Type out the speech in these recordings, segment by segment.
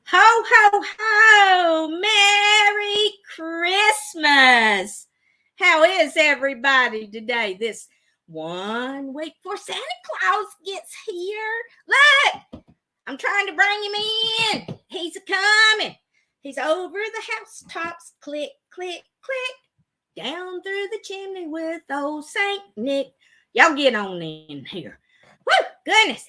Ho, ho, ho! Merry Christmas! How is everybody today? This 1 week before Santa Claus gets here. Look, I'm trying to bring him in. He's a-coming. He's over the housetops. Click, click, click. Down through the chimney with old Saint Nick. Y'all get on in here. Woo, goodness.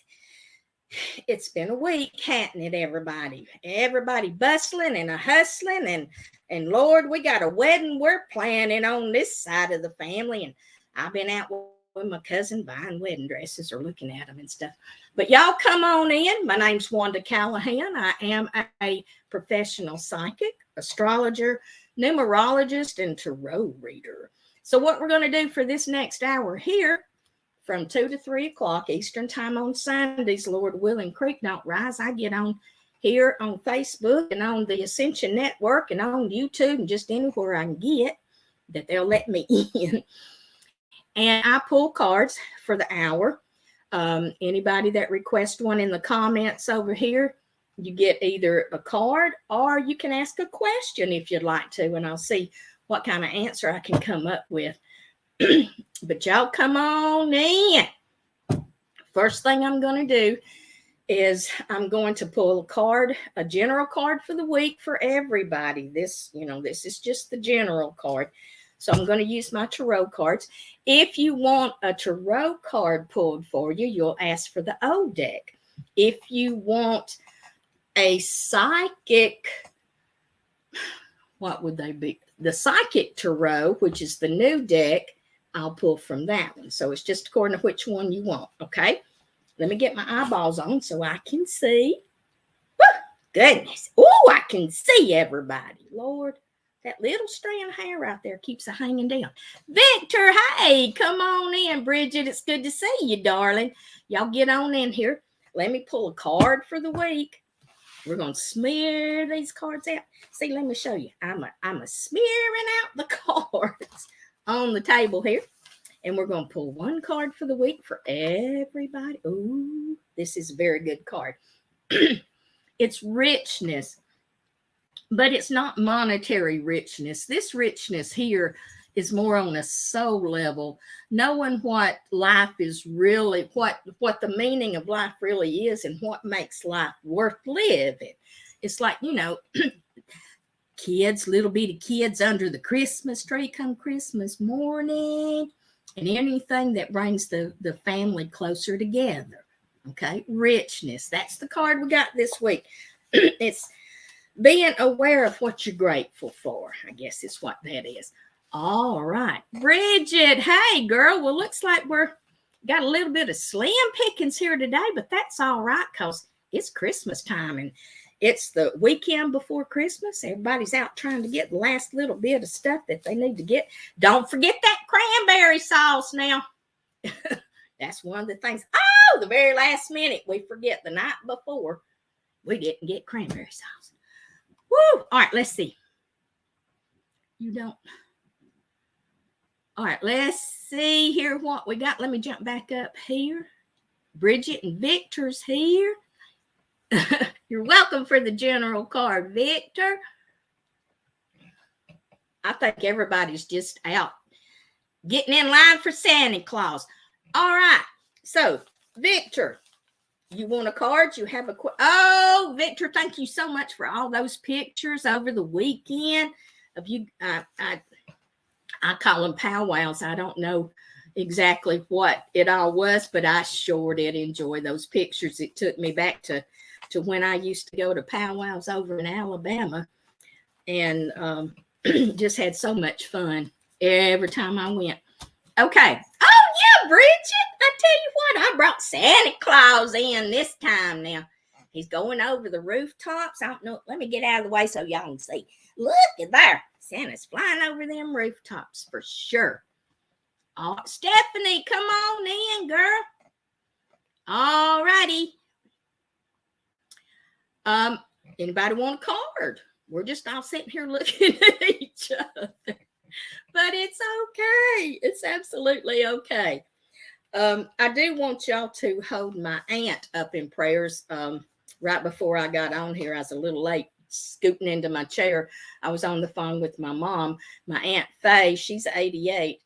It's been a week, hasn't it, everybody? Everybody bustling and hustling, and Lord, we got a wedding we're planning on this side of the family, and I've been out with my cousin buying wedding dresses or looking at them and stuff. But y'all come on in. My name's Wanda Callahan. I am a professional psychic, astrologer, numerologist, and tarot reader. So what we're going to do for this next hour here, from 2 to 3 o'clock Eastern time on Sundays, Lord willing, creek don't rise, I get on here on Facebook and on the Ascension Network and on YouTube and just anywhere I can get that they'll let me in. And I pull cards for the hour. Anybody that requests one in the comments over here, you get either a card or you can ask a question if you'd like to, and I'll see what kind of answer I can come up with. But y'all come on in. First thing I'm going to do is I'm going to pull a card, a general card for the week for everybody. This is just the general card. So I'm going to use my tarot cards. If you want a tarot card pulled for you, you'll ask for the O deck. If you want a psychic, what would they be? The psychic tarot, which is the new deck, I'll pull from that one. So it's just according to which one you want, okay? Let me get my eyeballs on so I can see. Woo, goodness. Oh, I can see everybody. Lord, that little strand of hair right there keeps hanging down. Victor, hey, come on in. Bridget, it's good to see you, darling. Y'all get on in here. Let me pull a card for the week. We're going to smear these cards out. See, let me show you. I'm a smearing out the cards on the table here, and we're going to pull one card for the week for everybody. Ooh, this is a very good card. It's richness, but it's not monetary richness. This richness here is more on a soul level, knowing what life is really, what the meaning of life really is, and what makes life worth living. It's like, kids, little bitty kids under the Christmas tree come Christmas morning, and anything that brings the family closer together. Okay, richness. That's the card we got this week. It's being aware of what you're grateful for, I guess is what that is. All right, Bridget, hey girl. Well, looks like we're got a little bit of slim pickings here today, but that's all right because it's Christmas time and it's the weekend before Christmas. Everybody's out trying to get the last little bit of stuff that they need to get. Don't forget that cranberry sauce now. That's one of the things. Oh, the very last minute, we forget the night before we didn't get cranberry sauce. Woo! All right, let's see. You don't. All right, let's see here what we got. Let me jump back up here. Bridget and Victor's here. You're welcome for the general card, Victor. I think everybody's just out getting in line for Santa Claus. All right. So, Victor, you want a card? You have a... Oh, Victor, thank you so much for all those pictures over the weekend of you. I call them powwows. I don't know exactly what it all was, but I sure did enjoy those pictures. It took me back to when I used to go to powwows over in Alabama, and just had so much fun every time I went. Okay. Oh, yeah, Bridget. I tell you what, I brought Santa Claus in this time now. He's going over the rooftops. I don't know. Let me get out of the way so y'all can see. Look at there. Santa's flying over them rooftops for sure. Oh, Stephanie, come on in, girl. All righty. Anybody want a card? We're just all sitting here looking at each other. But it's okay. It's absolutely okay. I do want y'all to hold my aunt up in prayers. right before I got on here. I was a little late scooting into my chair. I was on the phone with my mom, my Aunt Faye. She's 88.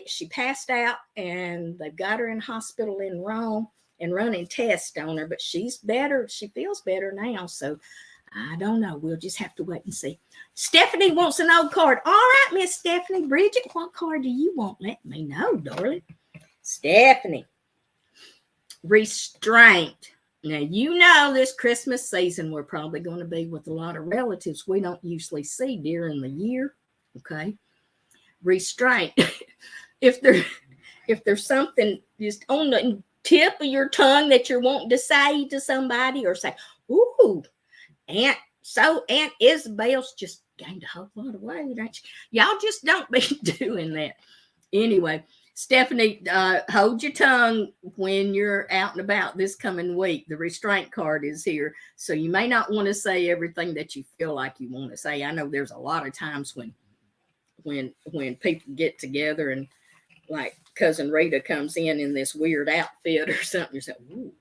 She passed out, and they've got her in hospital in Rome and running tests on her, but she's better. She feels better now. So I don't know. We'll just have to wait and see. Stephanie wants an old card. All right, Miss Stephanie. Bridget, what card do you want? Let me know, darling. Stephanie. Restraint. Now, you know this Christmas season, we're probably going to be with a lot of relatives we don't usually see during the year. Okay. Restraint. If there's something just on the tip of your tongue that you're wanting to say to somebody, or say, ooh, Aunt Isabel's just gained a whole lot of weight. Y'all just don't be doing that. Anyway, Stephanie, hold your tongue when you're out and about this coming week. The restraint card is here. So you may not want to say everything that you feel like you want to say. I know there's a lot of times when people get together and like Cousin Rita comes in this weird outfit or something, you say, ooh,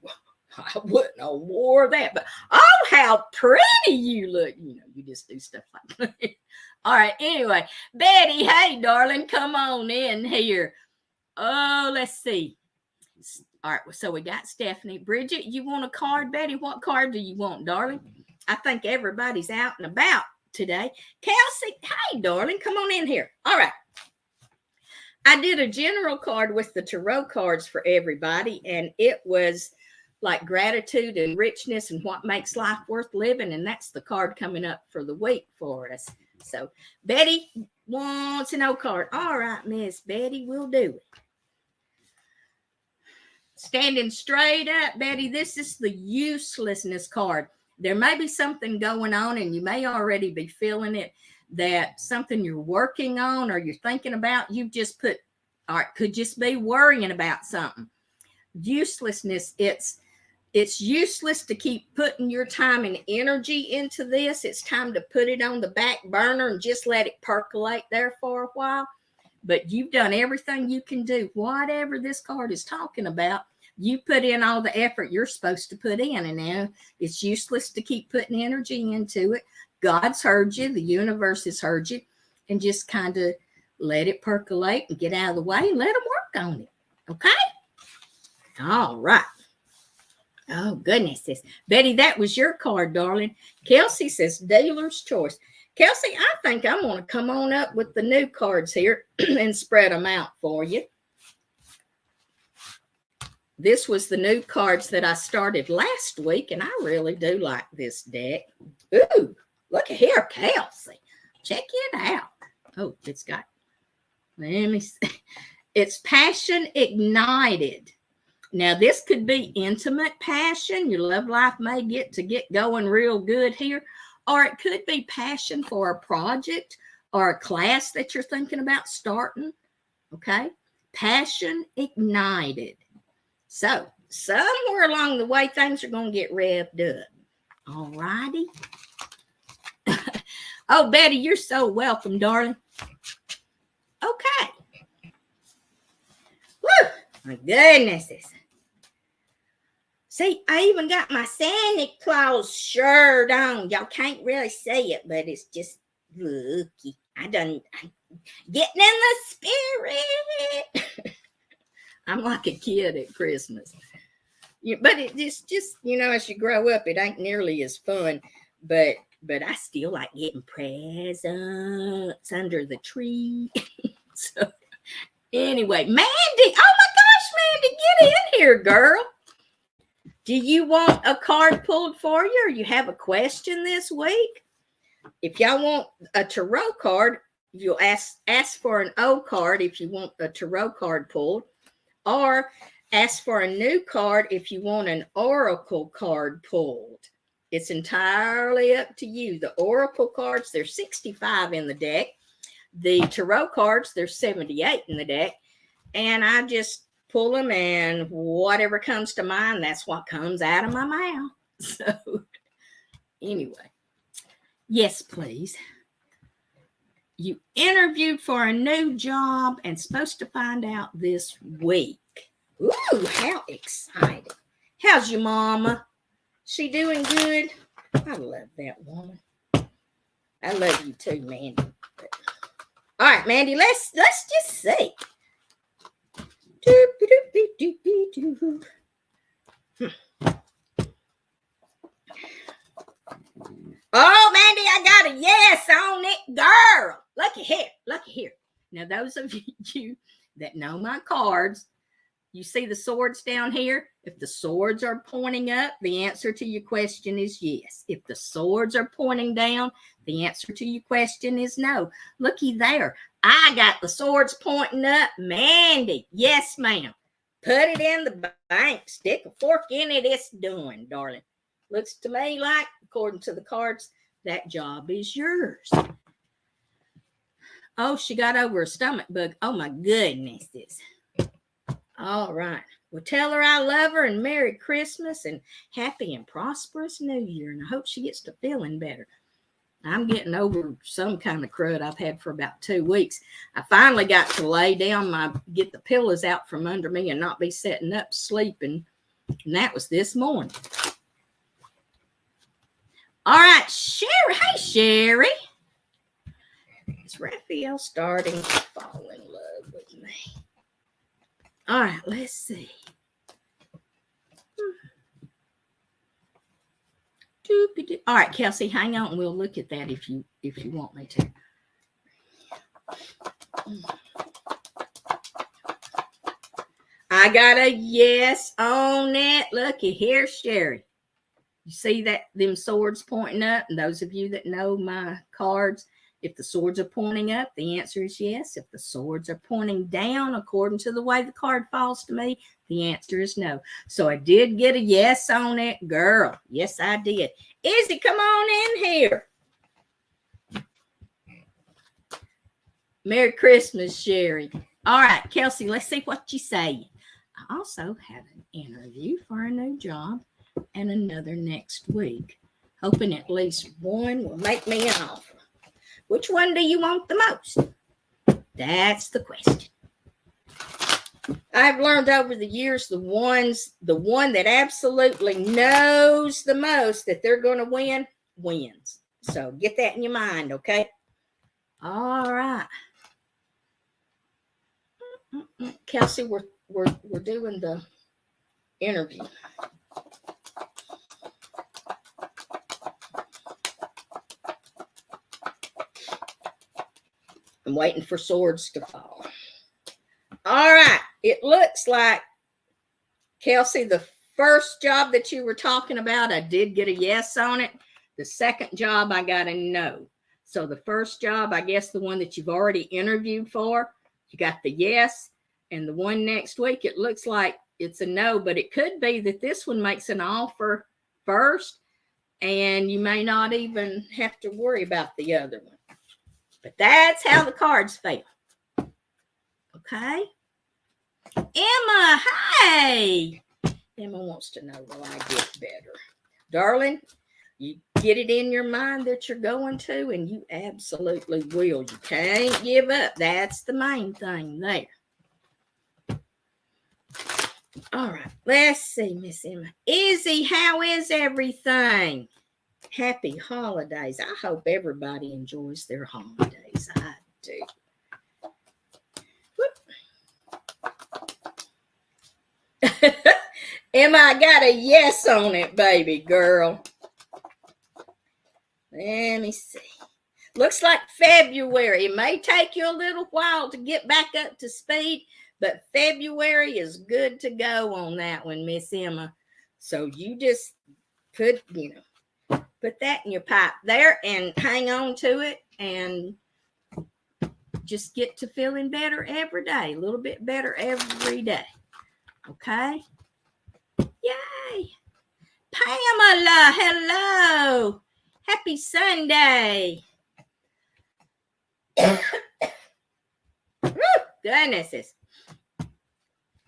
I wouldn't have wore that, but oh, how pretty you look. You know, you just do stuff like that. All right. Anyway, Betty, hey, darling, come on in here. Oh, let's see. All right. So we got Stephanie. Bridget, you want a card? Betty, what card do you want, darling? I think everybody's out and about today. Kelsey, hey, darling, come on in here. All right. I did a general card with the tarot cards for everybody, and it was like gratitude and richness and what makes life worth living. And that's the card coming up for the week for us. So Betty wants an old card. All right, Miss Betty, we'll do it. Standing straight up, Betty, this is the uselessness card. There may be something going on, and you may already be feeling it, that something you're working on or you're thinking about, you've just put, all right, could just be worrying about something. Uselessness, it's useless to keep putting your time and energy into this. It's time to put it on the back burner and just let it percolate there for a while. But you've done everything you can do. Whatever this card is talking about, you put in all the effort you're supposed to put in. And now it's useless to keep putting energy into it. God's heard you. The universe has heard you. And just kind of let it percolate and get out of the way and let them work on it. Okay? All right. Oh, goodness. Betty, that was your card, darling. Kelsey says dealer's choice. Kelsey, I think I'm going to come on up with the new cards here and spread them out for you. This was the new cards that I started last week, and I really do like this deck. Ooh, look at here, Kelsey. Check it out. Oh, it's got, let me see. It's Passion Ignited. Now, this could be intimate passion. Your love life may get going real good here. Or it could be passion for a project or a class that you're thinking about starting. Okay? Passion ignited. So, somewhere along the way, things are going to get revved up. All righty. Oh, Betty, you're so welcome, darling. Okay. Woo! My goodness. See, I even got my Santa Claus shirt on. Y'all can't really see it, but it's just looky. I'm getting in the spirit. I'm like a kid at Christmas. Yeah, but it's just, you know, as you grow up, it ain't nearly as fun. But I still like getting presents under the tree. So anyway, Mandy. Oh my gosh, Mandy, get in here, girl. Do you want a card pulled for you, or you have a question this week? If y'all want a tarot card, you'll ask for an O card if you want a tarot card pulled, or ask for a new card if you want an oracle card pulled. It's entirely up to you. The oracle cards, there's 65 in the deck. The tarot cards, there's 78 in the deck. And I just pull them, and whatever comes to mind, that's what comes out of my mouth. So anyway, yes, please. You interviewed for a new job and supposed to find out this week. Ooh, how exciting. How's your mama? She doing good? I love that woman. I love you too, Mandy. All right, Mandy, let's just see. Oh, Mandy, I got a yes on it, girl. Looky here. Now, those of you that know my cards, you see the swords down here? If the swords are pointing up, the answer to your question is yes. If the swords are pointing down, the answer to your question is no. Looky there. I got the swords pointing up. Mandy, yes, ma'am. Put it in the bank. Stick a fork in it. It's done, darling. Looks to me like, according to the cards, that job is yours. Oh, she got over a stomach bug. Oh, my goodness. All right. Well, tell her I love her and Merry Christmas and happy and prosperous New Year. And I hope she gets to feeling better. I'm getting over some kind of crud I've had for about 2 weeks. I finally got to lay down, get the pillows out from under me and not be sitting up sleeping. And that was this morning. All right, Sherry. Hey, Sherry. Is Raphael starting to fall in love with me? All right, let's see. All right, Kelsey, hang on and we'll look at that if you want me to. I got a yes on it. Looky here, Sherry. You see that them swords pointing up? And those of you that know my cards, if the swords are pointing up, the answer is yes. If the swords are pointing down, according to the way the card falls to me, the answer is no. So I did get a yes on it, girl. Yes, I did. Izzy, come on in here. Merry Christmas, Sherry. All right, Kelsey, let's see what you say. I also have an interview for a new job and another next week. Hoping at least one will make me an offer. Which one do you want the most? That's the question. I've learned over the years the one that absolutely knows the most that they're going to win wins. So get that in your mind, okay? All right. Kelsey, we're doing the interview. I'm waiting for swords to fall. All right. It looks like, Kelsey, the first job that you were talking about, I did get a yes on it. The second job, I got a no. So the first job, I guess the one that you've already interviewed for, you got the yes. And the one next week, it looks like it's a no. But it could be that this one makes an offer first, and you may not even have to worry about the other one. But that's how the cards fell. Okay? Emma, hey! Emma wants to know, will I get better? Darling, you get it in your mind that you're going to, and you absolutely will. You can't give up. That's the main thing there. All right, let's see, Miss Emma. Izzy, how is everything? Happy holidays. I hope everybody enjoys their holidays. I do. Emma, I got a yes on it, baby girl. Let me see. Looks like February. It may take you a little while to get back up to speed, but February is good to go on that one, Miss Emma. So you just put that in your pipe there and hang on to it and just get to feeling better every day, a little bit better every day. Okay? Yay! Pamela, hello. Happy Sunday. Goodnesses.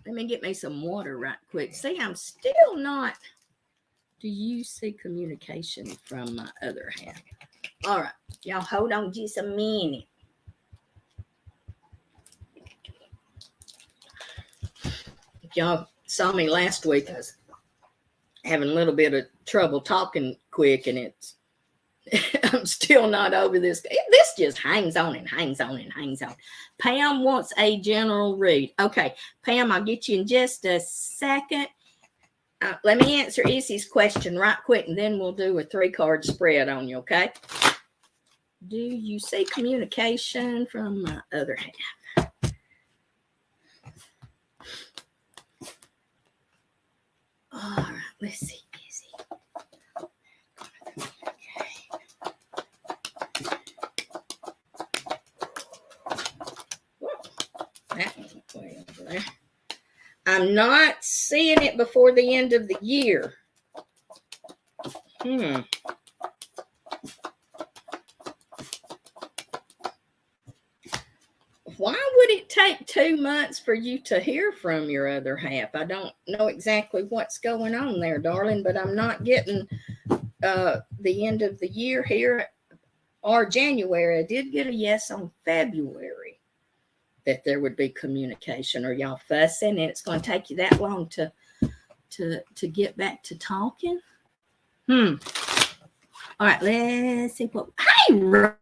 Let me get me some water right quick. See, I'm still not. Do you see communication from my other hand? All right. Y'all hold on just a minute. If y'all saw me last week, I was having a little bit of trouble talking quick, and it's I'm still not over this. This just hangs on and hangs on and hangs on. Pam wants a general read. Okay, Pam, I'll get you in just a second. Let me answer Izzy's question right quick, and then we'll do a 3-card spread on you, okay? Do you see communication from my other half? All right, let's see, Izzy. That went way over there. I'm not seeing it before the end of the year. Why would it take 2 months for you to hear from your other half? I don't know exactly what's going on there, darling, but I'm not getting the end of the year here or January. I did get a yes on February that there would be communication. Are y'all fussing and it's going to take you that long to get back to talking? All right, let's see what. Hey, Rachel.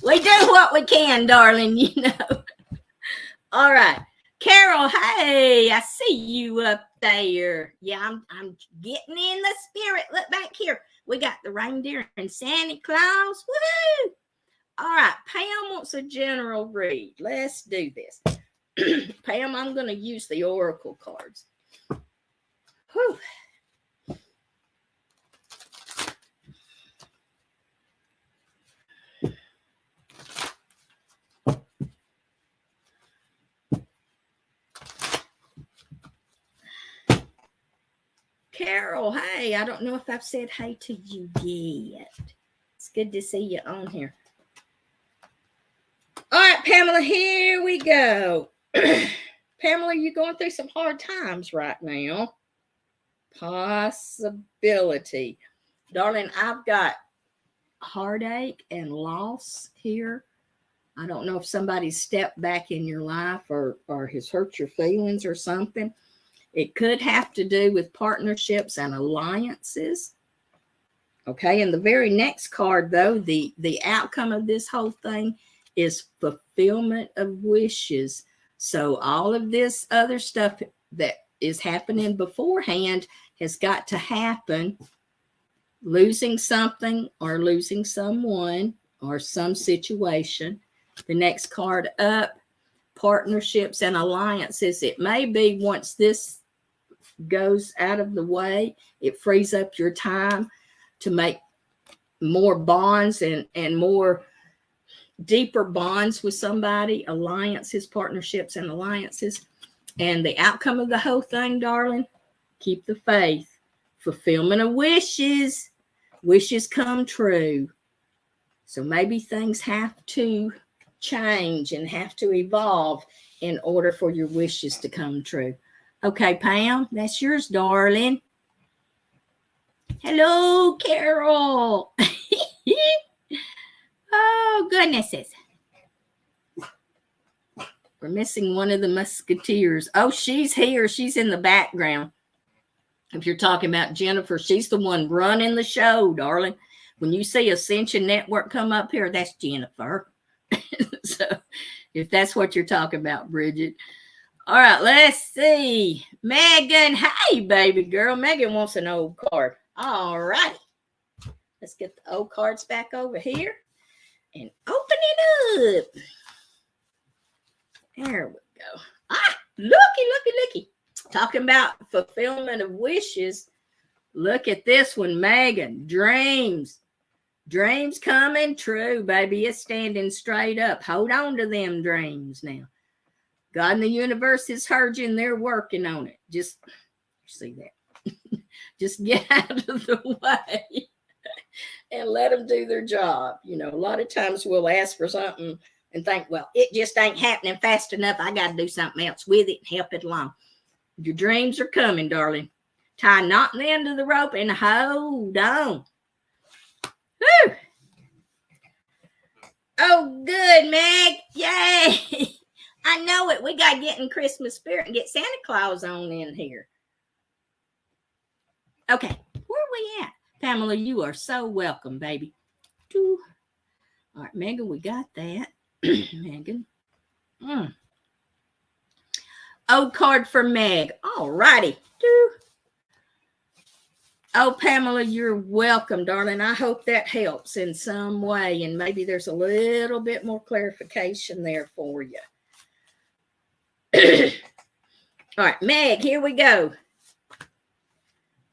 We do what we can, darling, you know. All right. Carol, hey, I see you up there. Yeah, I'm getting in the spirit. Look back here. We got the reindeer and Santa Claus. Woohoo! All right, Pam wants a general read. Let's do this. Pam, I'm going to use the oracle cards. Whew. Carol, hey, I don't know if I've said hey to you yet. It's good to see you on here. All right, Pamela, here we go. Pamela, you're going through some hard times right now. Possibility. Darling, I've got heartache and loss here. I don't know if somebody stepped back in your life or has hurt your feelings or something. It could have to do with partnerships and alliances. Okay, and the very next card, though, the outcome of this whole thing is fulfillment of wishes. So all of this other stuff that is happening beforehand has got to happen. Losing something or losing someone or some situation. The next card up, partnerships and alliances. It may be once this goes out of the way, it frees up your time to make more bonds and more deeper bonds with somebody. Alliances, partnerships, and alliances. And the outcome of the whole thing, darling, keep the faith. Fulfillment of wishes. Wishes come true. So maybe things have to change and have to evolve in order for your wishes to come true. Okay, Pam, that's yours, darling. Hello, Carol. Oh, goodnesses. We're missing one of the musketeers. Oh, she's here. She's in the background. If you're talking about Jennifer, she's the one running the show, darling. When you see Ascension Network come up here, that's Jennifer. So if that's what you're talking about, Bridget. All right, let's see. Megan, hey, baby girl. Megan wants an old card. All right. Let's get the old cards back over here and open it up. There we go. Ah, looky. Talking about fulfillment of wishes. Look at this one, Megan. Dreams. Dreams coming true, baby. It's standing straight up. Hold on to them dreams now. God and the universe has heard you and they're working on it. Just see that. Just get out of the way and let them do their job. You know, a lot of times we'll ask for something and think, well, it just ain't happening fast enough. I got to do something else with it and help it along. Your dreams are coming, darling. Tie a knot in the end of the rope and hold on. Woo! Oh, good, Meg. Yay. I know it. We got to get in Christmas spirit and get Santa Claus on in here. Okay, where are we at? Pamela, you are so welcome, baby. All right, Megan, we got that. Megan. O card for Meg. All righty. Oh, Pamela, you're welcome, darling. I hope that helps in some way, and maybe there's a little bit more clarification there for you. All right, Meg, here we go.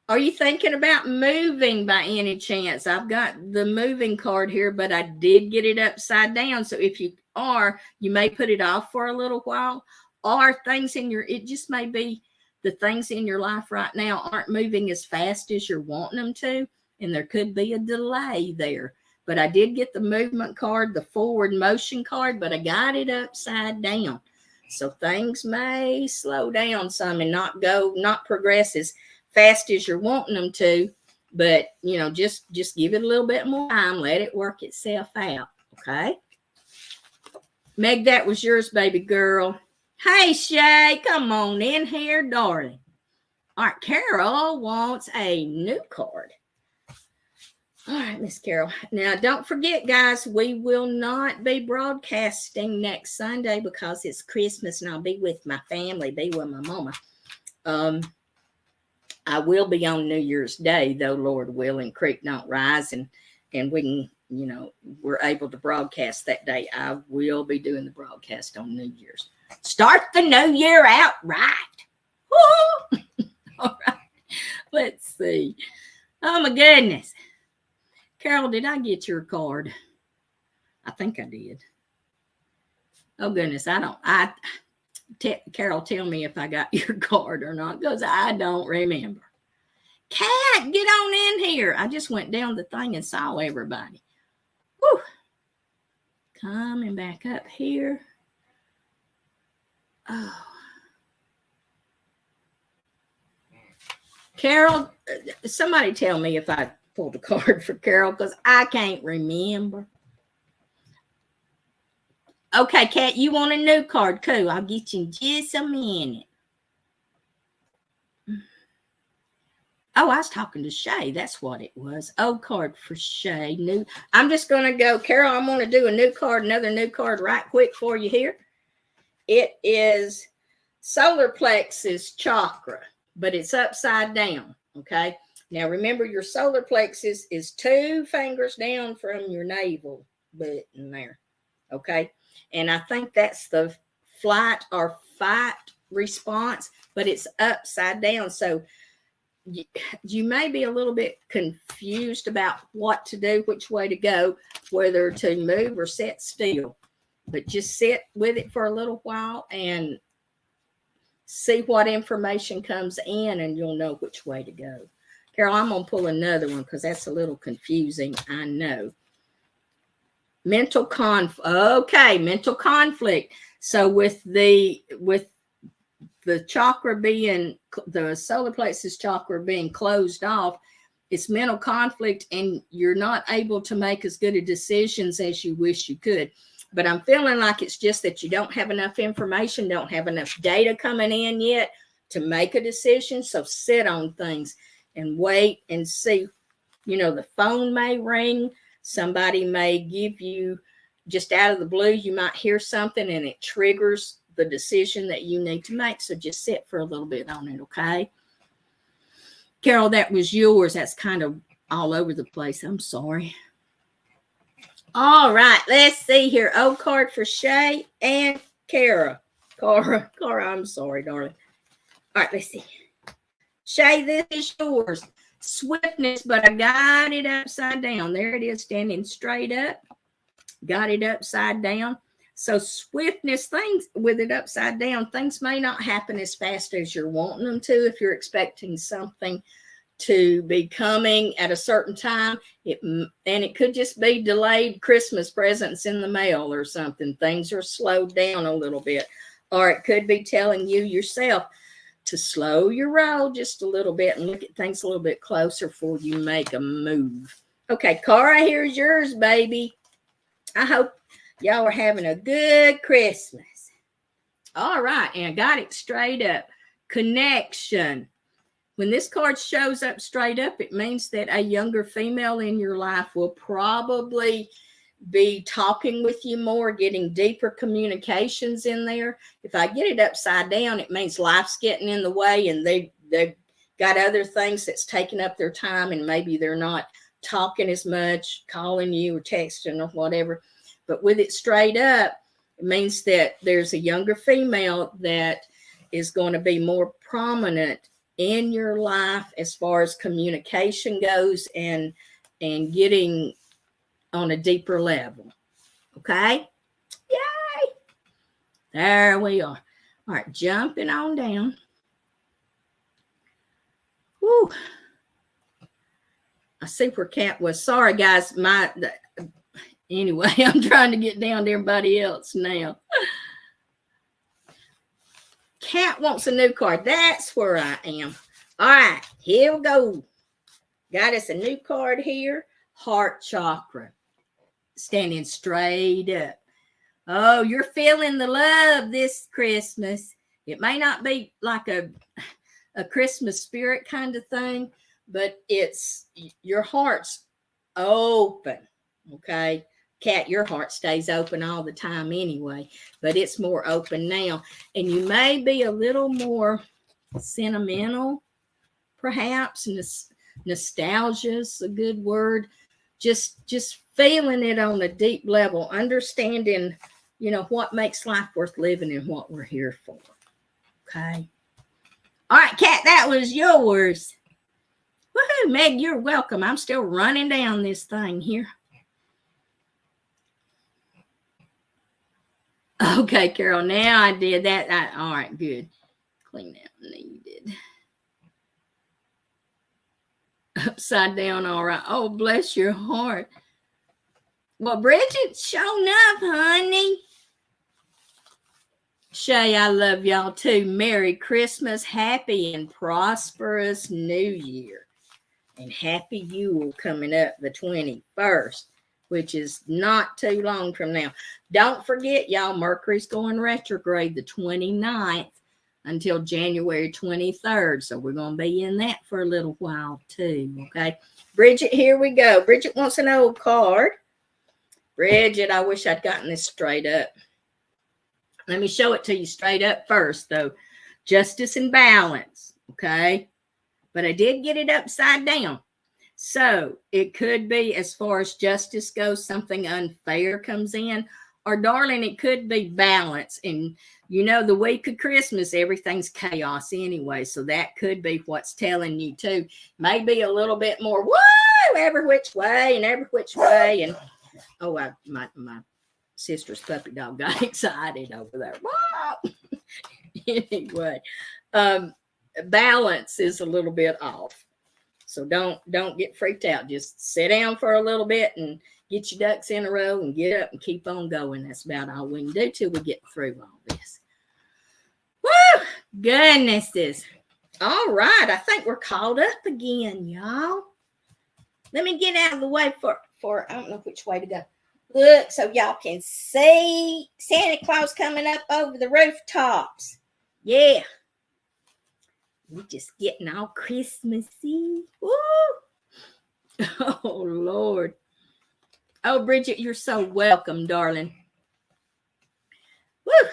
Are you thinking about moving by any chance? I've got the moving card here, but I did get it upside down. So if you are, you may put it off for a little while, or things in your, it just may be the things in your life right now aren't moving as fast as you're wanting them to, and there could be a delay there. But I did get the movement card, the forward motion card, but I got it upside down. So things may slow down some and not progress as fast as you're wanting them to, but you know, just give it a little bit more time, let it work itself out. Okay, Meg, that was yours, baby girl. Hey Shay, come on in here, darling. All right, Carol wants a new card. All right, Miss Carol. Now, don't forget, guys, we will not be broadcasting next Sunday because it's Christmas and I'll be with my family, be with my mama. I will be on New Year's Day, though, Lord willing, creek don't rise, and we can, you know, we're able to broadcast that day. I will be doing the broadcast on New Year's. Start the new year out right. Woo! All right, let's see. Oh, my goodness. Carol, did I get your card? I think I did. Oh, goodness, Carol, tell me if I got your card or not, because I don't remember. Cat, get on in here. I just went down the thing and saw everybody. Woo. Coming back up here. Oh. Carol, somebody tell me if I pulled a card for Carol, because I can't remember. Okay, Kat, you want a new card? Cool. I'll get you in just a minute. Oh, I was talking to Shay. That's what it was. Old card for Shay. New. I'm just going to go. Carol, I'm going to do a new card, another new card right quick for you here. It is solar plexus chakra, but it's upside down. Okay. Now, remember, your solar plexus is 2 fingers down from your navel button there. Okay. And I think that's the flight or fight response, but it's upside down. So you may be a little bit confused about what to do, which way to go, whether to move or sit still. But just sit with it for a little while and see what information comes in, and you'll know which way to go. Carol, I'm going to pull another one because that's a little confusing, I know. Mental conflict. Okay, mental conflict. So with the chakra being, the solar plexus chakra being closed off, it's mental conflict, and you're not able to make as good a decisions as you wish you could. But I'm feeling like it's just that you don't have enough information, don't have enough data coming in yet to make a decision. So sit on things and wait and see. You know, the phone may ring. Somebody may give you, just out of the blue, you might hear something and it triggers the decision that you need to make. So just sit for a little bit on it, okay? Carol, that was yours. That's kind of all over the place. I'm sorry. All right, let's see here. Old card for Shay and Cara, I'm sorry, darling. All right, let's see. Shay, this is yours. Swiftness, but I got it upside down. There it is, standing straight up. Got it upside down. So swiftness, things with it upside down, things may not happen as fast as you're wanting them to. If you're expecting something to be coming at a certain time, and it could just be delayed Christmas presents in the mail or something. Things are slowed down a little bit. Or it could be telling you yourself to slow your roll just a little bit and look at things a little bit closer before you make a move. Okay, Cara, here's yours, baby. I hope y'all are having a good Christmas. All right, and I got it straight up. Connection. when this card shows up straight up, it means that a younger female in your life will probably be talking with you more, getting deeper communications in there. If I get it upside down, it means life's getting in the way and they've got other things that's taking up their time, and maybe they're not talking as much, calling you or texting or whatever. But with it straight up, it means that there's a younger female that is going to be more prominent in your life as far as communication goes and getting on a deeper level. Okay? Yay! There we are. All right, jumping on down. Woo. I see where Cat was. Sorry, guys. Anyway, I'm trying to get down to everybody else now. Cat wants a new card. That's where I am. All right, here we go. Got us a new card here. Heart chakra. Standing straight up. Oh, you're feeling the love this Christmas. It may not be like a Christmas spirit kind of thing, but it's your heart's open. Okay. Cat, your heart stays open all the time anyway, but it's more open now. And you may be a little more sentimental, perhaps. Nostalgia is a good word. Just feeling it on a deep level, understanding, what makes life worth living and what we're here for. Okay. All right, Cat, that was yours. Woohoo, Meg, you're welcome. I'm still running down this thing here. Okay, Carol, now I did that. All right, good. Clean that needed. Upside down, all right. Oh, bless your heart. Well, Bridget's shown up, honey. Shay, I love y'all too. Merry Christmas, happy and prosperous New Year. And happy Yule coming up the 21st. Which is not too long from now. Don't forget, y'all, Mercury's going retrograde the 29th until January 23rd. So we're going to be in that for a little while too, okay? Bridget, here we go. Bridget wants an old card. Bridget, I wish I'd gotten this straight up. Let me show it to you straight up first, though. Justice and balance, okay? But I did get it upside down. So it could be, as far as justice goes, something unfair comes in, or darling, it could be balance. And the week of Christmas, everything's chaos anyway. So that could be what's telling you too. Maybe a little bit more, woo, every which way and every which way. And my sister's puppy dog got excited over there. Wow. Anyway, balance is a little bit off. So don't get freaked out. Just sit down for a little bit and get your ducks in a row and get up and keep on going. That's about all we can do till we get through all this. Woo! Goodnesses. All right. I think we're caught up again, y'all. Let me get out of the way for I don't know which way to go. Look, so y'all can see Santa Claus coming up over the rooftops. Yeah. We're just getting all Christmassy. Woo! Oh, Lord. Oh, Bridget, you're so welcome, darling. Woo!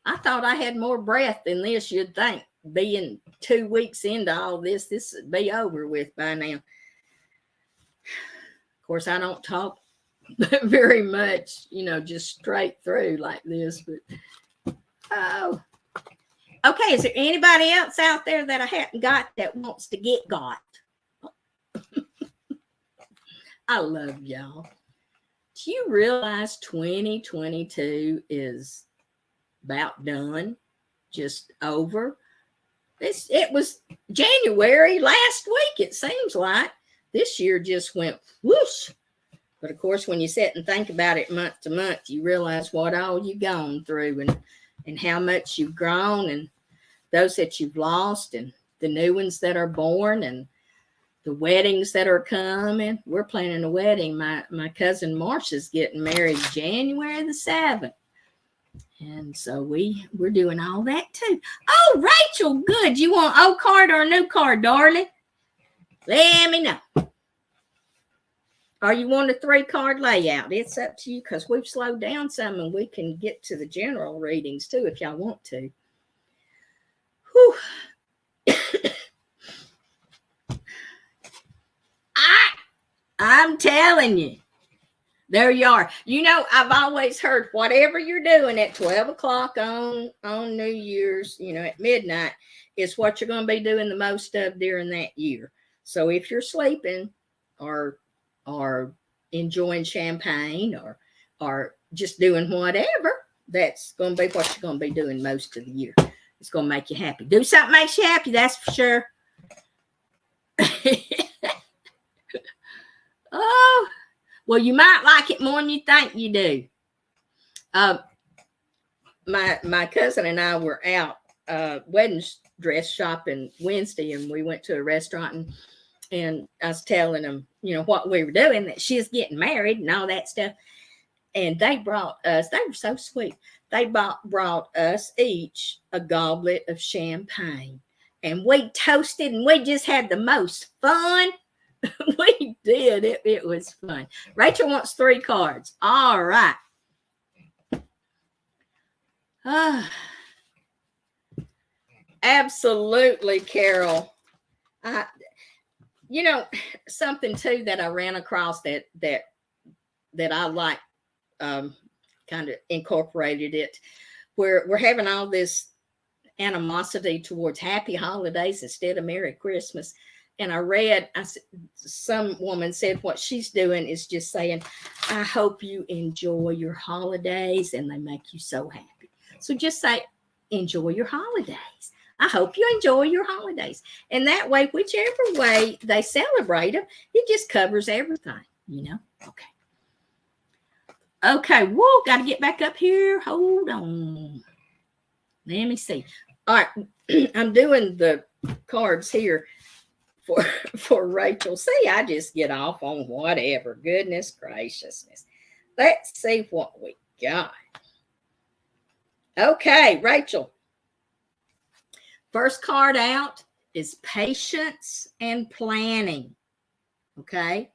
I thought I had more breath than this, you'd think. Being 2 weeks into all this would be over with by now. Of course, I don't talk very much, just straight through like this. But, oh. Okay, is there anybody else out there that I haven't got that wants to get got? I love y'all. Do you realize 2022 is about done? Just over? It was January last week, it seems like. This year just went whoosh. But of course, when you sit and think about it month to month, you realize what all you've gone through and how much you've grown, and those that you've lost, and the new ones that are born, and the weddings that are coming. We're planning a wedding. My cousin Marsha's getting married January the 7th. And so we're doing all that too. Oh, Rachel, good. You want old card or a new card, darling? Let me know. Or you want a 3-card layout? It's up to you, because we've slowed down some and we can get to the general readings too if y'all want to. Whew. I'm telling you. There you are. You know, I've always heard whatever you're doing at 12 o'clock on New Year's, you know, at midnight, is what you're going to be doing the most of during that year. So if you're sleeping or enjoying champagne or just doing whatever, that's going to be what you're going to be doing most of the year. It's going to make you happy. Do something that makes you happy, that's for sure. Oh, well, you might like it more than you think you do. My cousin and I were out wedding dress shopping Wednesday, and we went to a restaurant, and I was telling them, you know, what we were doing, that she's getting married and all that stuff. And they brought us, they were so sweet. They brought us each a goblet of champagne, and we toasted, and we just had the most fun. We did. It was fun. Rachel wants 3 cards. All right. Absolutely, Carol. You know, something too that I ran across that I like, kind of incorporated it, where we're having all this animosity towards happy holidays instead of Merry Christmas. And I read, some woman said what she's doing is just saying, I hope you enjoy your holidays and they make you so happy. So just say, enjoy your holidays. I hope you enjoy your holidays. And that way, whichever way they celebrate them, it just covers everything, you know? Okay. Okay, whoa, got to get back up here. Hold on. Let me see. All right, I'm doing the cards here for Rachel. See, I just get off on whatever. Goodness graciousness. Let's see what we got. Okay, Rachel. First card out is patience and planning. Okay.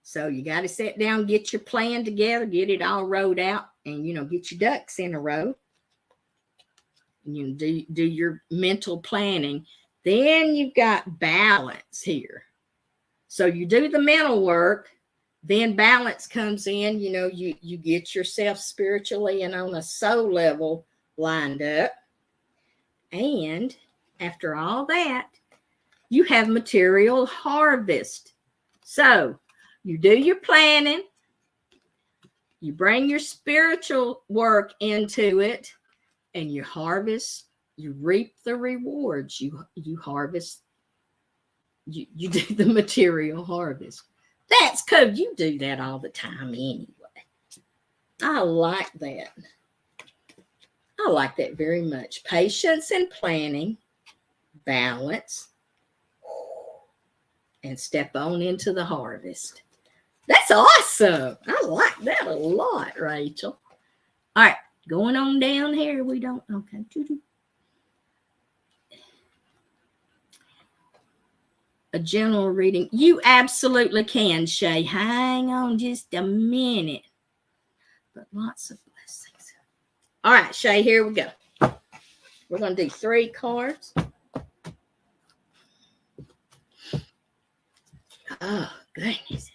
So you got to sit down, get your plan together, get it all wrote out, and, you know, get your ducks in a row. You know, do your mental planning. Then you've got balance here. So you do the mental work, then balance comes in. You know, you get yourself spiritually and on a soul level lined up. And after all that, you have material harvest. So you do your planning, you bring your spiritual work into it, and you harvest. You reap the rewards. You harvest. You do the material harvest. That's cool. You do that all the time anyway. I like that. I like that very much. Patience and planning, balance, and step on into the harvest. That's awesome. I like that a lot, Rachel. All right, going on down here. We don't, okay. A general reading. You absolutely can, Shay. Hang on just a minute. But lots of blessings. All right, Shay, here we go. We're going to do 3 cards. Oh, goodness.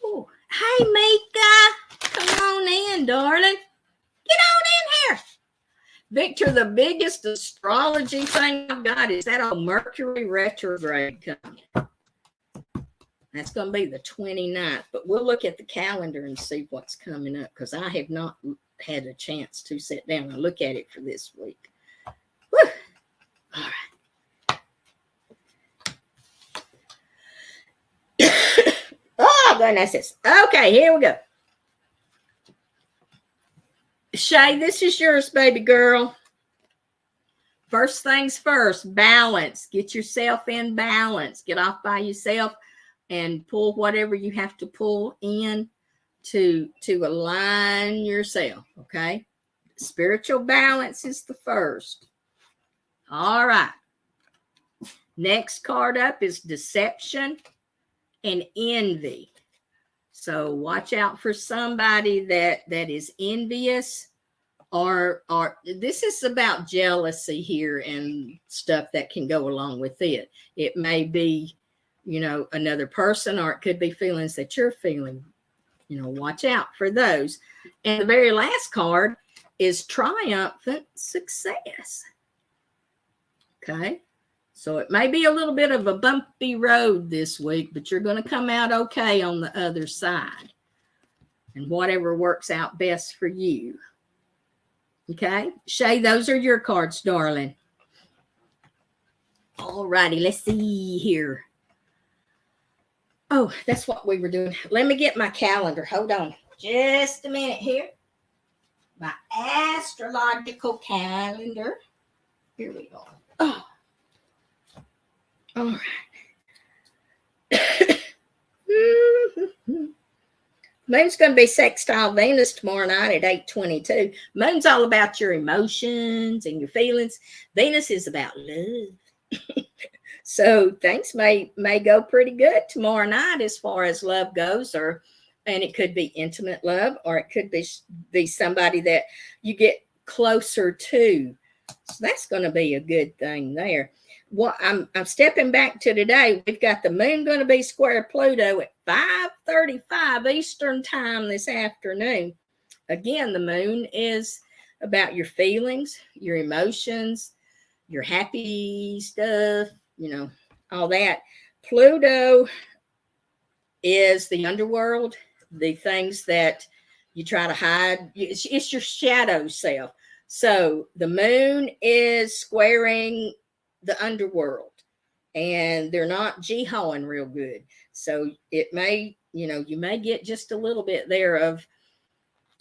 Oh, hey, Mika. Come on in, darling. Get on in here. Victor, the biggest astrology thing I've got is that old Mercury retrograde coming. That's going to be the 29th, but we'll look at the calendar and see what's coming up, because I have not had a chance to sit down and look at it for this week. Woo. All right. Oh, goodness. Okay, here we go. Shay, this is yours, baby girl. First things first, balance. Get yourself in balance. Get off by yourself and pull whatever you have to pull in. to align yourself. Okay. Spiritual balance is the first. All right. Next card up is deception and envy. So watch out for somebody that is envious, or this is about jealousy here and stuff that can go along with it. It may be, another person, or it could be feelings that you're feeling. Watch out for those. And the very last card is triumphant success. Okay. So it may be a little bit of a bumpy road this week, but you're going to come out okay on the other side. And whatever works out best for you. Okay. Shay, those are your cards, darling. All righty. Let's see here. Oh, that's what we were doing. Let me get my calendar. Hold on just a minute here. My astrological calendar. Here we go. Oh. All right. Moon's going to be sextile Venus tomorrow night at 8:22. Moon's all about your emotions and your feelings. Venus is about love. So things may go pretty good tomorrow night as far as love goes, and it could be intimate love, or it could be somebody that you get closer to. So that's going to be a good thing there. Well, I'm stepping back to today. We've got the moon going to be square Pluto at 5:35 Eastern time this afternoon. Again, the moon is about your feelings, your emotions, your happy stuff, all that. Pluto is the underworld, the things that you try to hide. It's your shadow self. So the moon is squaring the underworld, and they're not jihading real good. So it may, you may get just a little bit there of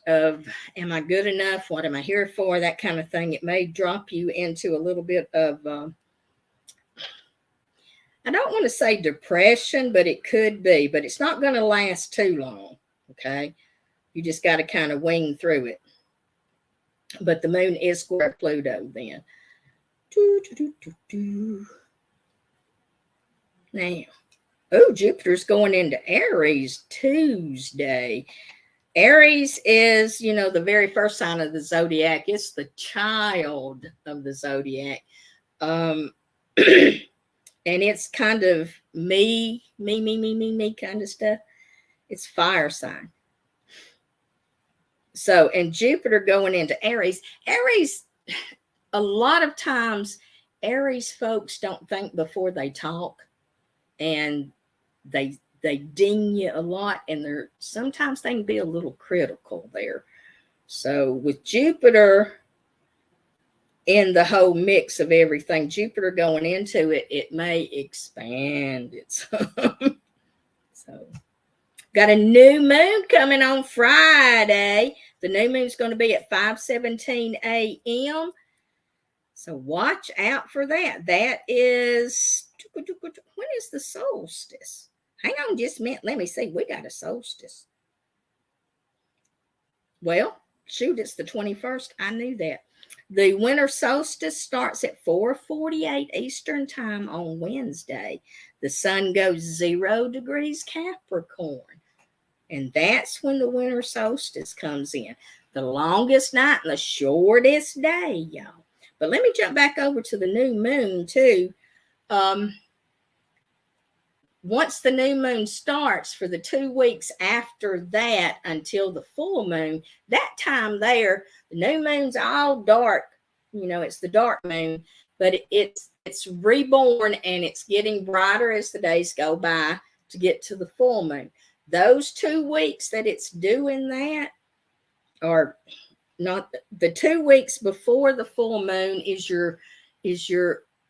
am I good enough? What am I here for? That kind of thing. It may drop you into a little bit of, I don't want to say depression, but it could be, but it's not going to last too long. Okay. You just got to kind of wing through it. But the moon is square Pluto then. Now, Jupiter's going into Aries Tuesday. Aries is, the very first sign of the zodiac. It's the child of the zodiac. And it's kind of me kind of stuff. It's fire sign. So, and Jupiter going into Aries, a lot of times Aries folks don't think before they talk, and they ding you a lot, and sometimes they can be a little critical there. So with Jupiter in the whole mix of everything, Jupiter going into it, it may expand it. So got a new moon coming on Friday. The new moon's going to be at 5:17 a.m. So watch out for that. That is, when is the solstice? Hang on just a minute. Let me see. We got a solstice. Well, shoot, it's the 21st. I knew that. The winter solstice starts at 4:48 Eastern time on Wednesday. The sun goes 0 degrees Capricorn. And that's when the winter solstice comes in. The longest night and the shortest day, y'all. But let me jump back over to the new moon too. Once the new moon starts, for the 2 weeks after that until the full moon, that time there, the new moon's all dark. It's the dark moon, but it's reborn, and it's getting brighter as the days go by to get to the full moon. Those 2 weeks that it's doing that, or not, the 2 weeks before the full moon is your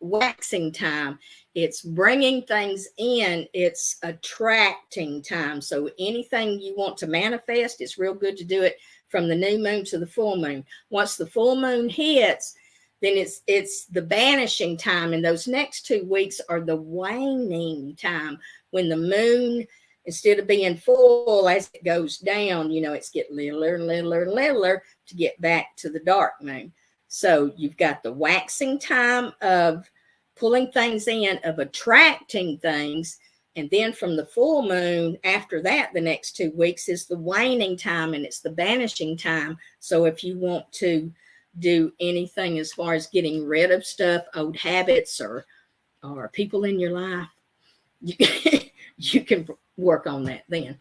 waxing time. It's bringing things in. It's attracting time. So anything you want to manifest, it's real good to do it from the new moon to the full moon. Once the full moon hits, then it's the banishing time. And those next 2 weeks are the waning time, when the moon instead of being full as it goes down, you know, it's getting littler and littler and littler to get back to the dark moon. So you've got the waxing time of pulling things in, of attracting things. And then from the full moon, after that, the next 2 weeks is the waning time, and it's the banishing time. So if you want to do anything as far as getting rid of stuff, old habits or people in your life, you can work on that then.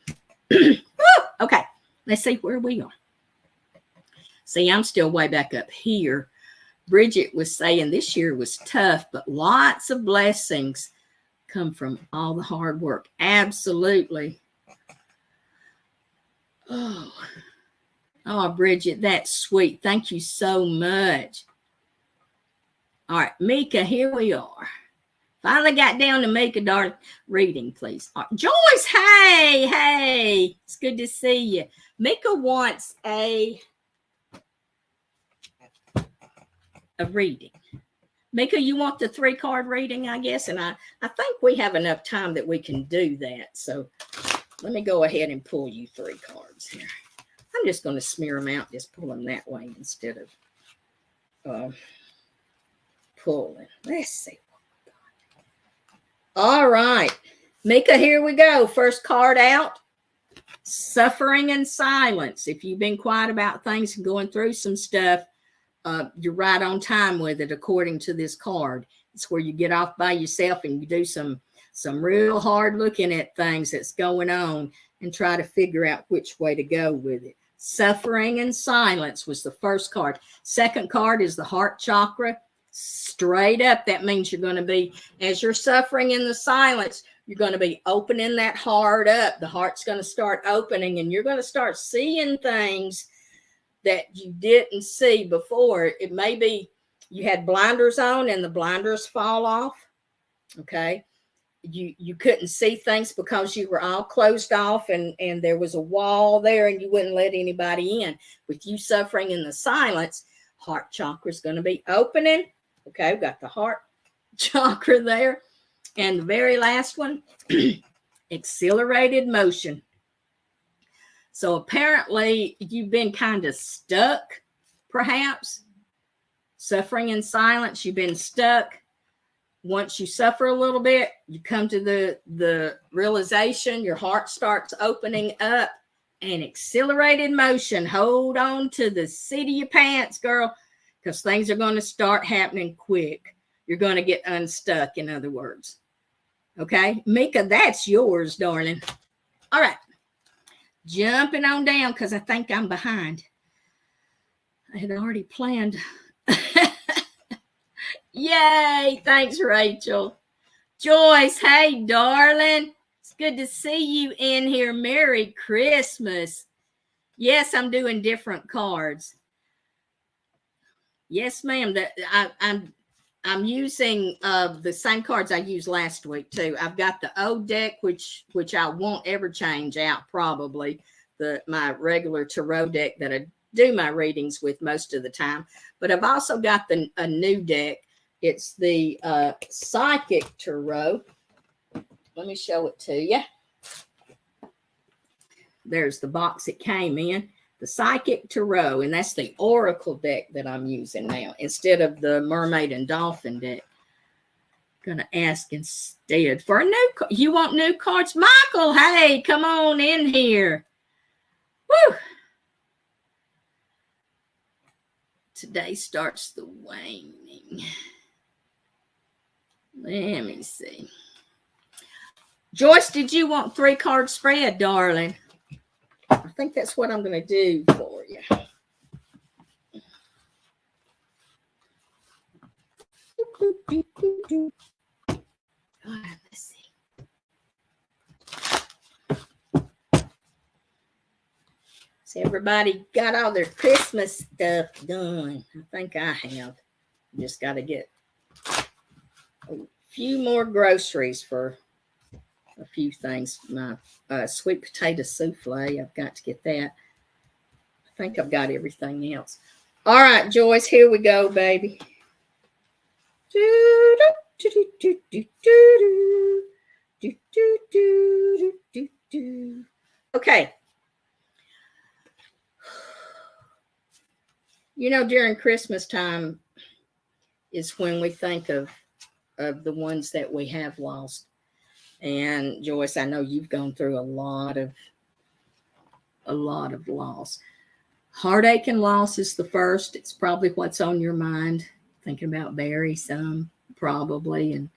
Okay, let's see where we are. See, I'm still way back up here. Bridget was saying this year was tough, but lots of blessings come from all the hard work. Absolutely. Oh, Bridget, that's sweet. Thank you so much. All right, Mika, here we are. Finally got down to Mika, darling. Reading, please. Right. Joyce, hey. It's good to see you. Mika wants a reading. Mika, you want the 3-card reading, I guess, and I think we have enough time that we can do that. So let me go ahead and pull you 3 cards here. I'm just going to smear them out, just pull them that way instead of pulling. Let's see. All right, Mika, here we go. First card out, suffering and silence. If you've been quiet about things and going through some stuff, you're right on time with it, according to this card. It's where you get off by yourself and you do some real hard looking at things that's going on and try to figure out which way to go with it. Suffering and silence was the first card. Second card is the heart chakra. Straight up, that means you're going to be, as you're suffering in the silence, you're going to be opening that heart up. The heart's going to start opening, and you're going to start seeing things that you didn't see before. It may be you had blinders on and the blinders fall off. Okay. You couldn't see things because you were all closed off and there was a wall there and you wouldn't let anybody in. With you suffering in the silence, heart chakra is going to be opening. Okay, we've got the heart chakra there. And the very last one, accelerated motion. So apparently you've been kind of stuck, perhaps. Suffering in silence, you've been stuck. Once you suffer a little bit, you come to the realization, your heart starts opening up, and accelerated motion. Hold on to the seat of your pants, girl, because things are going to start happening quick. You're going to get unstuck, in other words. Okay, Mika, that's yours, darling. All right. Jumping on down because I think I'm behind. I had already planned. Yay. Thanks, Rachel. Joyce, hey, darling. It's good to see you in here. Merry Christmas. Yes, I'm doing different cards. Yes, ma'am. I'm using the same cards I used last week too. I've got the old deck, which I won't ever change out, probably my regular tarot deck that I do my readings with most of the time. But I've also got a new deck. It's the Psychic Tarot. Let me show it to you. There's the box it came in. The Psychic Tarot, and that's the Oracle deck that I'm using now instead of the Mermaid and Dolphin deck. I'm gonna ask instead for a new. You want new cards, Michael? Hey, come on in here. Woo! Today starts the waning. Let me see. Joyce, did you want 3-card spread, darling? I think that's what I'm going to do for you. Let's see. So everybody got all their Christmas stuff done. I think I have. Just got to get a few more groceries for a few things. My sweet potato souffle, I've got to get that. I think I've got everything else. All right, Joyce, here we go, baby. Okay. You know, during Christmas time is when we think of the ones that we have lost. And Joyce, I know you've gone through a lot of loss. Heartache and loss is the first. It's probably what's on your mind. Thinking about Barry some probably,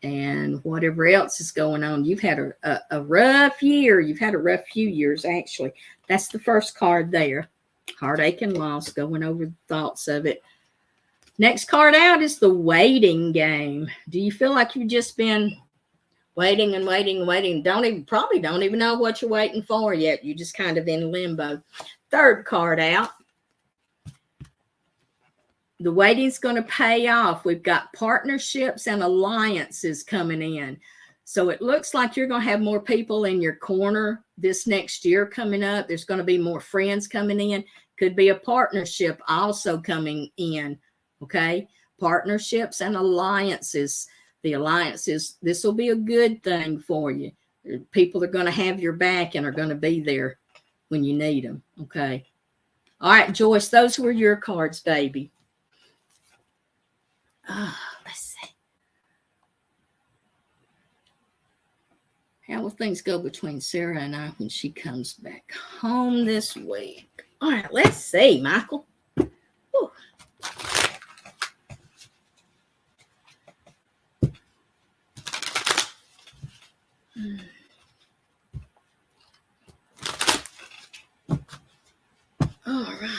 and whatever else is going on. You've had a rough year. You've had a rough few years, actually. That's the first card there. Heartache and loss, going over the thoughts of it. Next card out is the waiting game. Do you feel like you've just been waiting and waiting and waiting? Probably don't even know what you're waiting for yet. You're just kind of in limbo. Third card out. The waiting's going to pay off. We've got partnerships and alliances coming in. So it looks like you're going to have more people in your corner this next year coming up. There's going to be more friends coming in. Could be a partnership also coming in. Okay. Partnerships and alliances. The alliances, this will be a good thing for you. People are going to have your back and are going to be there when you need them. Okay. All right, Joyce, those were your cards, baby. Let's see. How will things go between Sarah and I when she comes back home this week? All right, let's see, Michael. Whew. All right.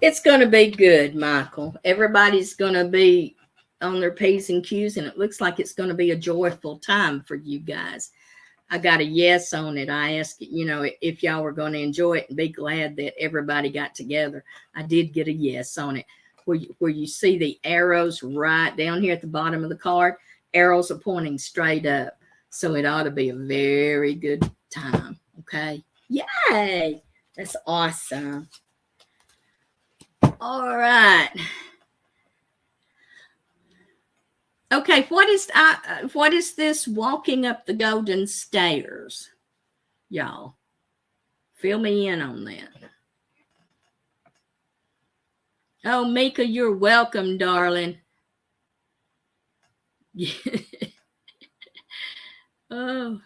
It's going to be good, Michael. Everybody's going to be on their P's and Q's, and it looks like it's going to be a joyful time for you guys. I got a yes on it. I asked, if y'all were going to enjoy it and be glad that everybody got together. I did get a yes on it. Where you see the arrows right down here at the bottom of the card, arrows are pointing straight up. So it ought to be a very good time. Okay. Yay. That's awesome. All right. Okay, what is this walking up the golden stairs? Y'all, fill me in on that. Oh, Mika, you're welcome, darling. Oh.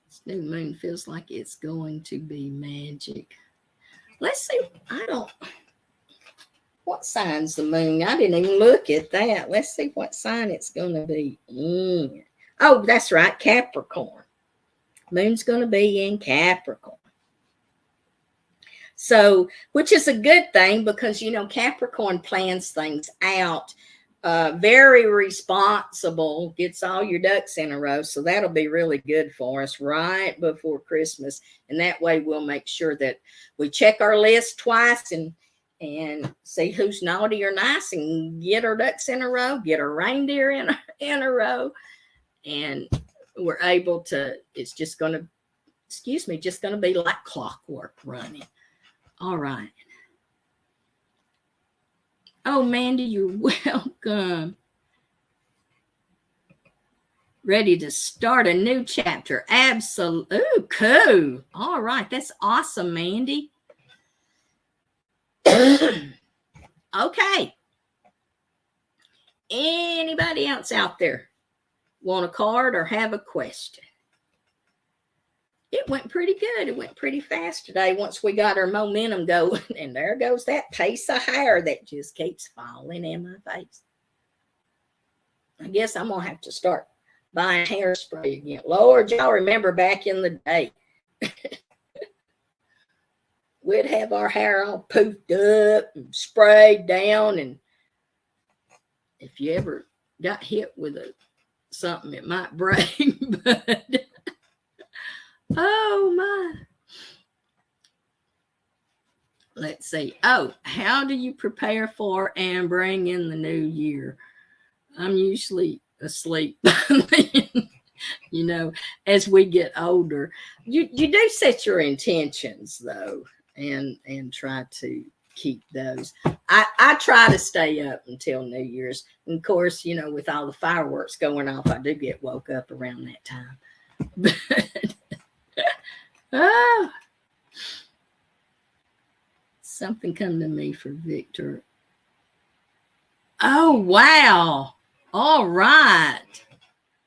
This new moon feels like it's going to be magic. Let's see. What sign's the moon? I didn't even look at that. Let's see what sign it's going to be in. Oh, that's right, Capricorn. Moon's going to be in Capricorn. So, which is a good thing because, Capricorn plans things out. Very responsible, gets all your ducks in a row. So that'll be really good for us right before Christmas. And that way we'll make sure that we check our list twice and see who's naughty or nice and get our ducks in a row, get our reindeer in a row. And we're able to, it's just going to be like clockwork running. All right. Oh, Mandy, you're welcome. Ready to start a new chapter. Absolutely. Ooh, cool. All right. That's awesome, Mandy. Okay. Anybody else out there want a card or have a question? It went pretty good. It went pretty fast today once we got our momentum going. And there goes that pace of hair that just keeps falling in my face. I guess I'm going to have to start buying hairspray again. Lord, y'all remember back in the day. We'd have our hair all poofed up and sprayed down. And if you ever got hit with something, it might break. But oh my. Let's see. Oh, how do you prepare for and bring in the new year? I'm usually asleep as we get older. You do set your intentions though. and try to keep those. I try to stay up until New Year's. And of course, you know, with all the fireworks going off, I do get woke up around that time. But oh, something come to me for Victor. Oh, wow. All right.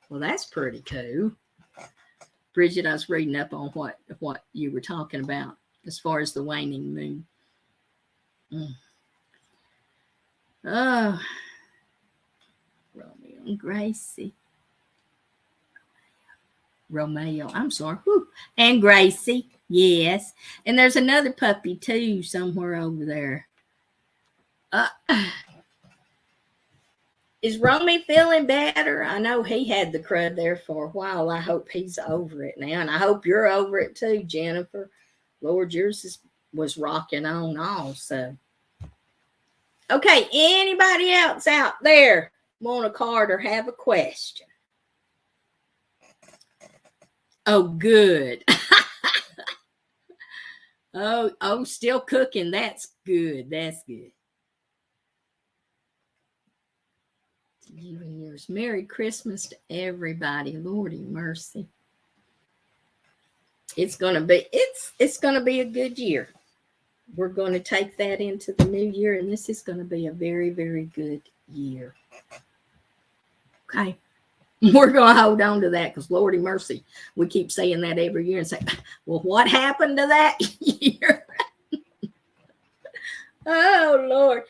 Well, that's pretty cool. Bridget, I was reading up on what you were talking about as far as the waning moon. Oh, Romeo and Gracie. Romeo, I'm sorry. Whew. And Gracie, yes. And there's another puppy too somewhere over there. Is Romy feeling better? I know he had the crud there for a while. I hope he's over it now. And I hope you're over it too, Jennifer. Lord, yours was rocking on also. Okay, anybody else out there want a card or have a question? Oh, good. oh, still cooking. That's good. That's good. To you and yours. Merry Christmas to everybody. Lordy mercy. It's gonna be a good year. We're going to take that into the new year, and this is going to be a very, very good year. Okay. We're going to hold on to that because, Lordy mercy, we keep saying that every year and say, well, what happened to that year? Oh, Lord.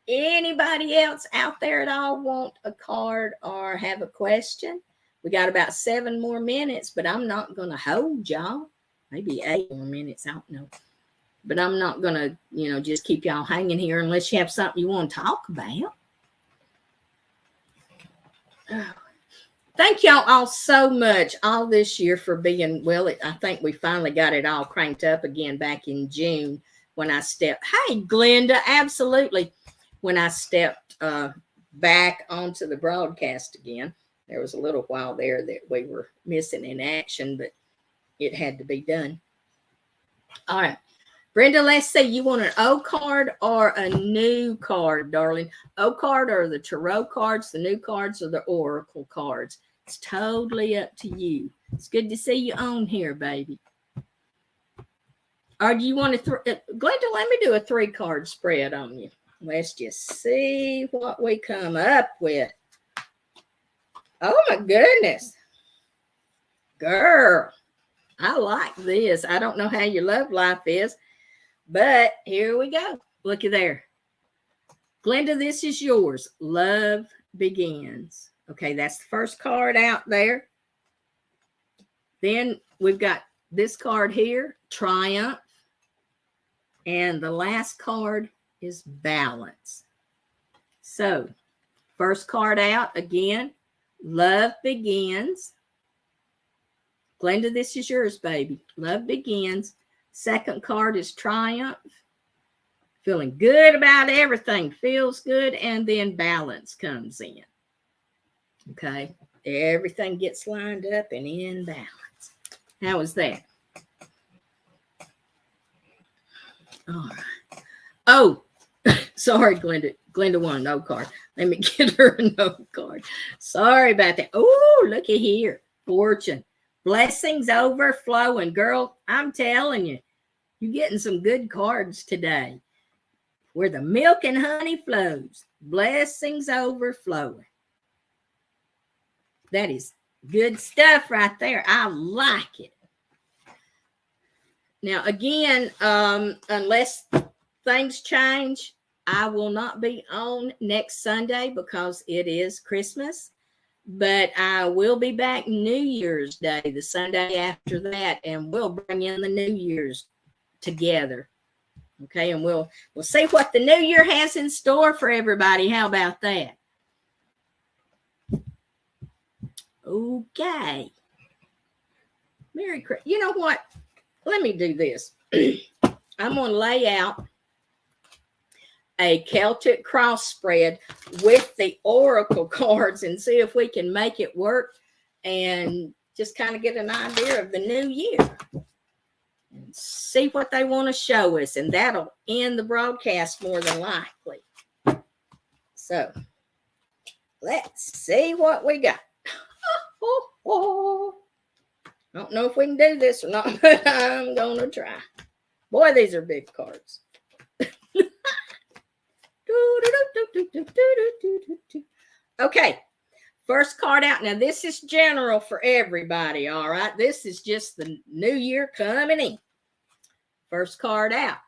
Anybody else out there at all want a card or have a question? We got about 7 more minutes, but I'm not going to hold y'all. Maybe 8 more minutes. I don't know. But I'm not going to, you know, just keep y'all hanging here unless you have something you want to talk about. Oh. Thank y'all all so much all this year for being, well, I think we finally got it all cranked up again back in June when I stepped. Hey, Glenda, absolutely. When I stepped back onto the broadcast again, there was a little while there that we were missing in action, but it had to be done. All right. Brenda, let's see, you want an O card or a new card, darling? O card or the tarot cards, the new cards or the oracle cards? It's totally up to you. It's good to see you on here, baby. Or do you want to, Glenda, let me do a 3-card spread on you. Let's just see what we come up with. Oh, my goodness. Girl, I like this. I don't know how your love life is. But here we go. Look at there. Glenda, this is yours. Love begins. Okay, that's the first card out there. Then we've got this card here, Triumph. And the last card is Balance. So, first card out again, Love begins. Glenda, this is yours, baby. Love begins. Second card is Triumph. Feeling good about everything. Feels good. And then Balance comes in. Okay. Everything gets lined up and in balance. How was that? All right. Oh, sorry, Glenda. Glenda won a no card. Let me get her a no card. Sorry about that. Oh, look at here. Fortune. Blessings overflowing. Girl, I'm telling you. You're getting some good cards today. Where the milk and honey flows. Blessings overflowing. That is good stuff right there. I like it. Now, again, unless things change, I will not be on next Sunday because it is Christmas. But I will be back New Year's Day, the Sunday after that, and we'll bring in the New Year's together. Okay, and we'll see what the new year has in store for everybody. How about that? Okay. Merry Christmas. You know what? Let me do this. I'm going to lay out a Celtic cross spread with the oracle cards and see if we can make it work and just kind of get an idea of the new year. and see what they want to show us, and that'll end the broadcast more than likely. So let's see what we got. I don't know if we can do this or not, but I'm going to try. Boy, these are big cards. Okay, first card out. Now, this is general for everybody, all right? This is just the new year coming in. First card out.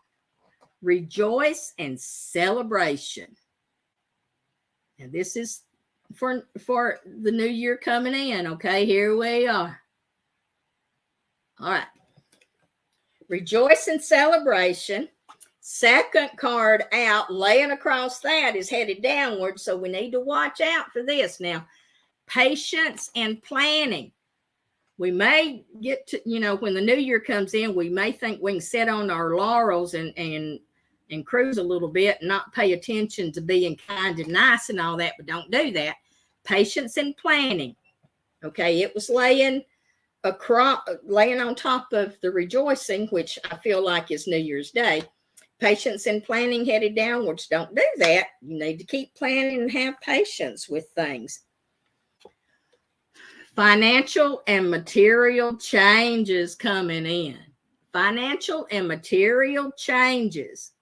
Rejoice and celebration. And this is for the new year coming in, okay? Here we are. All right. Rejoice and celebration. Second card out, laying across that, is headed downward, so we need to watch out for this. Now, patience and planning. We may get to, when the new year comes in, we may think we can sit on our laurels and cruise a little bit and not pay attention to being kind and nice and all that, but don't do that. Patience and planning. Okay, it was laying on top of the rejoicing, which I feel like is New Year's Day. Patience and planning headed downwards. Don't do that. You need to keep planning and have patience with things. Financial and material changes coming in. Financial and material changes.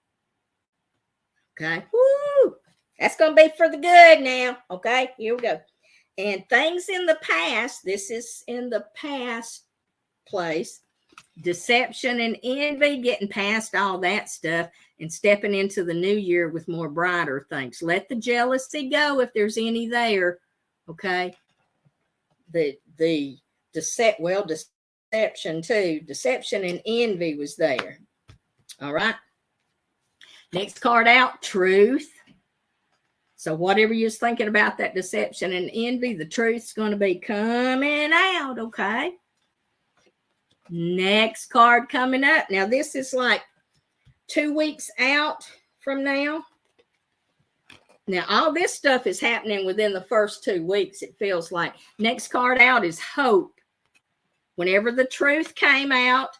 Okay. Woo! That's going to be for the good now. Okay. Here we go. And things in the past. This is in the past place. Deception and envy, getting past all that stuff and stepping into the new year with more brighter things. Let the jealousy go if there's any there. Okay. The deception too. Deception and envy was there. All right. Next card out, truth. So whatever you're thinking about that deception and envy, the truth's going to be coming out. Okay. Next card coming up. Now, this is like 2 weeks out from now. Now, all this stuff is happening within the first 2 weeks, it feels like. Next card out is hope. Whenever the truth came out,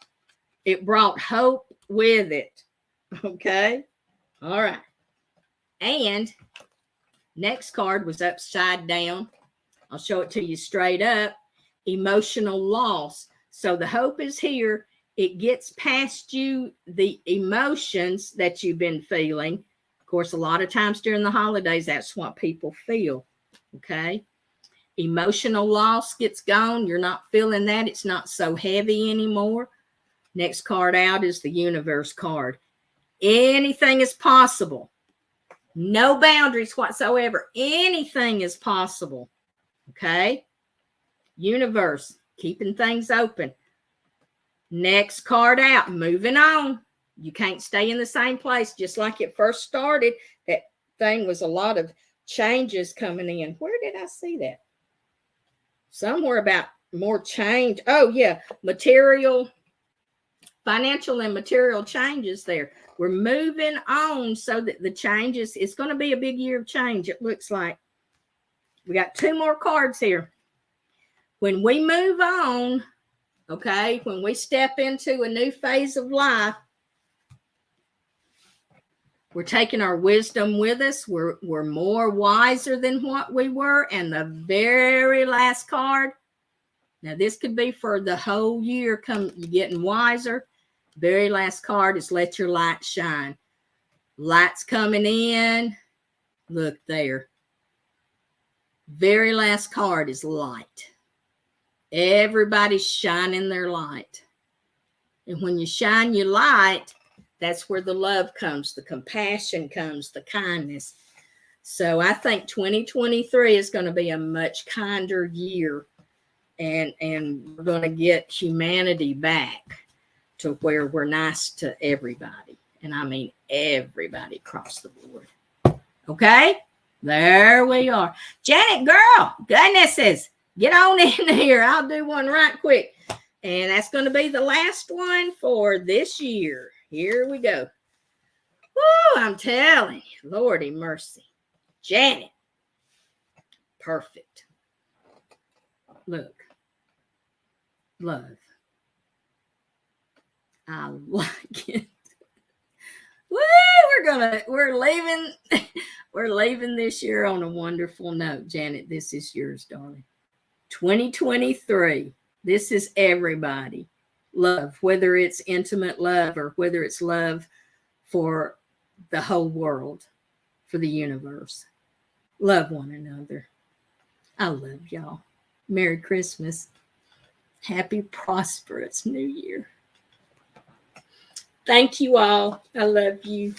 it brought hope with it. Okay? All right. And next card was upside down. I'll show it to you straight up. Emotional loss. So the hope is here. It gets past you the emotions that you've been feeling. Of course, a lot of times during the holidays, that's what people feel. Okay. Emotional loss gets gone. You're not feeling that. It's not so heavy anymore. Next card out is the universe card. Anything is possible. No boundaries whatsoever. Anything is possible. Okay. Universe. Keeping things open. Next card out. Moving on. You can't stay in the same place. Just like it first started, that thing was a lot of changes coming in. Where did I see that? Somewhere about more change. Oh, yeah. Financial and material changes there. We're moving on so that the changes, it's going to be a big year of change, it looks like. We got 2 more cards here. When we move on, okay, when we step into a new phase of life, we're taking our wisdom with us. We're more wiser than what we were. And the very last card, now this could be for the whole year, you're getting wiser. Very last card is let your light shine. Light's coming in. Look there. Very last card is light. Everybody's shining their light. And when you shine your light, that's where the love comes, the compassion comes, the kindness. So I think 2023 is going to be a much kinder year. And we're going to get humanity back to where we're nice to everybody. And I mean everybody across the board. Okay? There we are. Janet, girl, goodnesses. Get on in here. I'll do one right quick. And that's going to be the last one for this year. Here we go. Woo, I'm telling you. Lordy mercy. Janet. Perfect. Look. Love. I like it. Woo, we're leaving this year on a wonderful note. Janet, this is yours, darling. 2023. This is everybody. Love, whether it's intimate love or whether it's love for the whole world, for the universe. Love one another. I love y'all. Merry Christmas. Happy, prosperous New Year. Thank you all. I love you.